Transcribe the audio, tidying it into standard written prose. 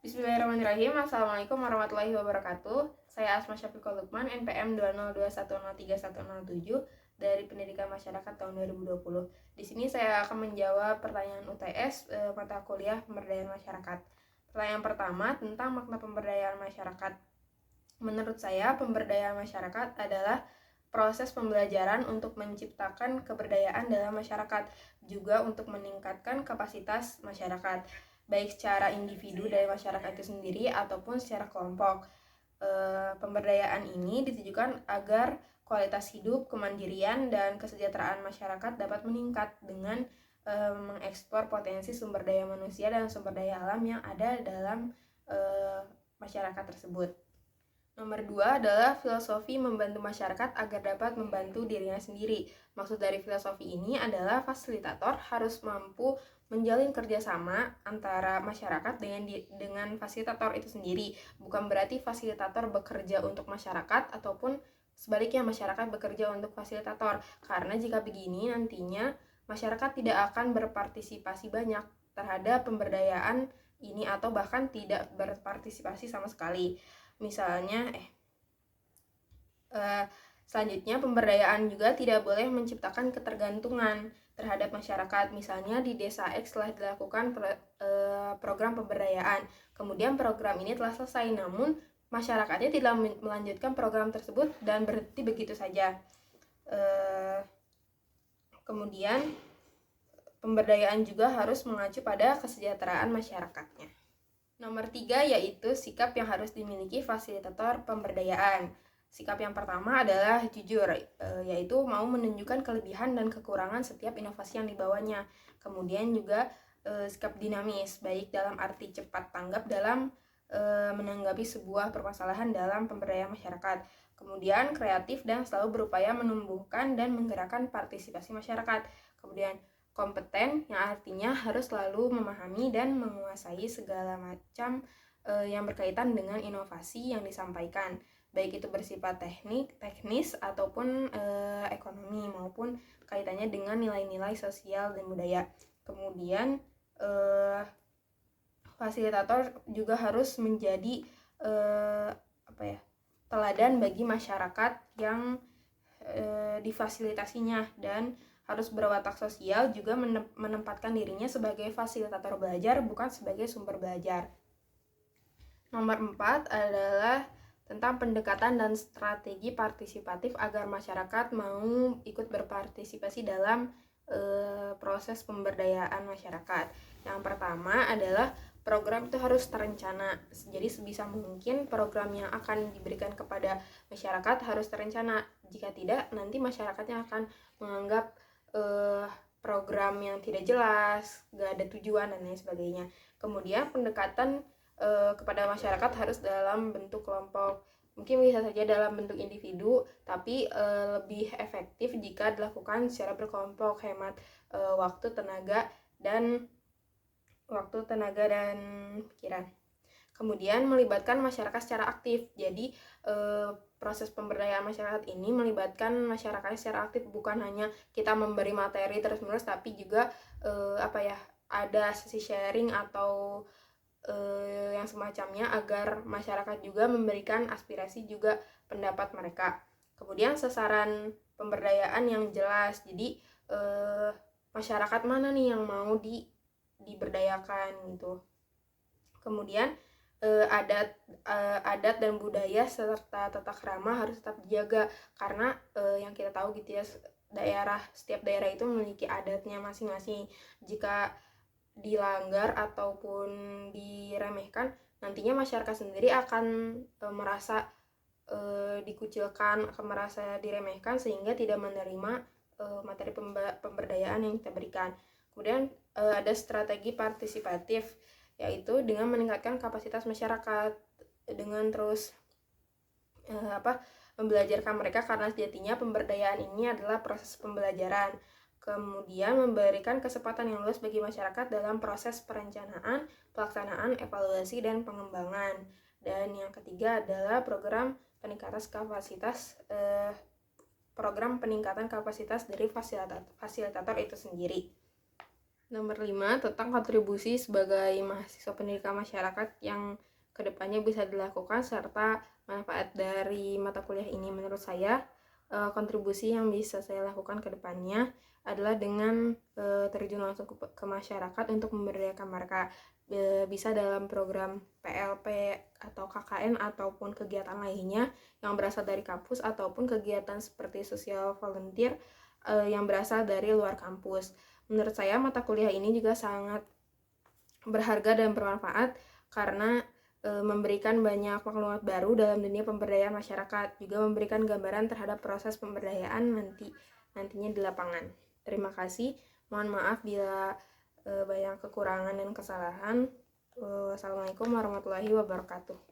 Bismillahirrahmanirrahim. Assalamualaikum warahmatullahi wabarakatuh. Saya Asma Syafiqul Lukman, NPM 202103107 dari Pendidikan Masyarakat tahun 2020. Di sini saya akan menjawab pertanyaan UTS mata kuliah Pemberdayaan Masyarakat. Pertanyaan pertama tentang makna pemberdayaan masyarakat. Menurut saya, pemberdayaan masyarakat adalah proses pembelajaran untuk menciptakan keberdayaan dalam masyarakat, juga untuk meningkatkan kapasitas masyarakat, baik secara individu dari masyarakat itu sendiri ataupun secara kelompok. Pemberdayaan ini ditujukan agar kualitas hidup, kemandirian, dan kesejahteraan masyarakat dapat meningkat dengan mengekspor potensi sumber daya manusia dan sumber daya alam yang ada dalam masyarakat tersebut. Nomor 2 adalah filosofi membantu masyarakat agar dapat membantu dirinya sendiri. Maksud dari filosofi ini adalah fasilitator harus mampu menjalin kerjasama antara masyarakat dengan fasilitator itu sendiri. Bukan berarti fasilitator bekerja untuk masyarakat ataupun sebaliknya masyarakat bekerja untuk fasilitator. Karena jika begini nantinya masyarakat tidak akan berpartisipasi banyak terhadap pemberdayaan ini atau bahkan tidak berpartisipasi sama sekali. Misalnya, selanjutnya pemberdayaan juga tidak boleh menciptakan ketergantungan terhadap masyarakat. Misalnya di desa X telah dilakukan program pemberdayaan, kemudian program ini telah selesai, namun masyarakatnya tidak melanjutkan program tersebut dan berhenti begitu saja. Kemudian pemberdayaan juga harus mengacu pada kesejahteraan masyarakatnya. Nomor 3 yaitu sikap yang harus dimiliki fasilitator pemberdayaan. Sikap yang pertama adalah jujur, yaitu mau menunjukkan kelebihan dan kekurangan setiap inovasi yang dibawanya. Kemudian juga sikap dinamis, baik dalam arti cepat tanggap dalam menanggapi sebuah permasalahan dalam pemberdayaan masyarakat. Kemudian kreatif dan selalu berupaya menumbuhkan dan menggerakkan partisipasi masyarakat. Kemudian kompeten yang artinya harus selalu memahami dan menguasai segala macam yang berkaitan dengan inovasi yang disampaikan, baik itu bersifat teknis ataupun ekonomi maupun kaitannya dengan nilai-nilai sosial dan budaya. Kemudian fasilitator juga harus menjadi teladan bagi masyarakat yang difasilitasinya dan harus berwatak sosial, juga menempatkan dirinya sebagai fasilitator belajar bukan sebagai sumber belajar. Nomor 4 adalah tentang pendekatan dan strategi partisipatif agar masyarakat mau ikut berpartisipasi dalam proses pemberdayaan masyarakat. Yang pertama adalah program itu harus terencana. Jadi sebisa mungkin program yang akan diberikan kepada masyarakat harus terencana. Jika tidak, nanti masyarakatnya akan menganggap program yang tidak jelas, gak ada tujuan dan lain sebagainya. Kemudian pendekatan kepada masyarakat harus dalam bentuk kelompok. Mungkin bisa saja dalam bentuk individu, tapi lebih efektif jika dilakukan secara berkelompok, hemat waktu, tenaga dan pikiran. Kemudian melibatkan masyarakat secara aktif. Jadi proses pemberdayaan masyarakat ini melibatkan masyarakat secara aktif, bukan hanya kita memberi materi terus-menerus, tapi juga ada sesi sharing atau yang semacamnya agar masyarakat juga memberikan aspirasi juga pendapat mereka. Kemudian sasaran pemberdayaan yang jelas. Jadi masyarakat mana nih yang mau diberdayakan gitu. Kemudian adat dan budaya serta tata krama harus tetap dijaga, karena yang kita tahu gitu ya, setiap daerah itu memiliki adatnya masing-masing. Jika dilanggar ataupun diremehkan, nantinya masyarakat sendiri akan merasa dikucilkan, akan merasa diremehkan, sehingga tidak menerima materi pemberdayaan yang kita berikan. Kemudian ada strategi partisipatif, yaitu dengan meningkatkan kapasitas masyarakat dengan terus membelajarkan mereka, karena sejatinya pemberdayaan ini adalah proses pembelajaran. Kemudian memberikan kesempatan yang luas bagi masyarakat dalam proses perencanaan, pelaksanaan, evaluasi, dan pengembangan. Dan yang ketiga adalah program peningkatan kapasitas dari fasilitator itu sendiri. Nomor 5, tentang kontribusi sebagai mahasiswa pendidikan masyarakat yang kedepannya bisa dilakukan serta manfaat dari mata kuliah ini. Menurut saya, kontribusi yang bisa saya lakukan ke depannya adalah dengan terjun langsung ke masyarakat untuk memberdayakan mereka, bisa dalam program PLP atau KKN ataupun kegiatan lainnya yang berasal dari kampus ataupun kegiatan seperti social volunteer yang berasal dari luar kampus. Menurut saya mata kuliah ini juga sangat berharga dan bermanfaat karena memberikan banyak maklumat baru dalam dunia pemberdayaan masyarakat, juga memberikan gambaran terhadap proses pemberdayaan nantinya di lapangan. Terima kasih. Mohon maaf bila banyak kekurangan dan kesalahan. Wassalamualaikum warahmatullahi wabarakatuh.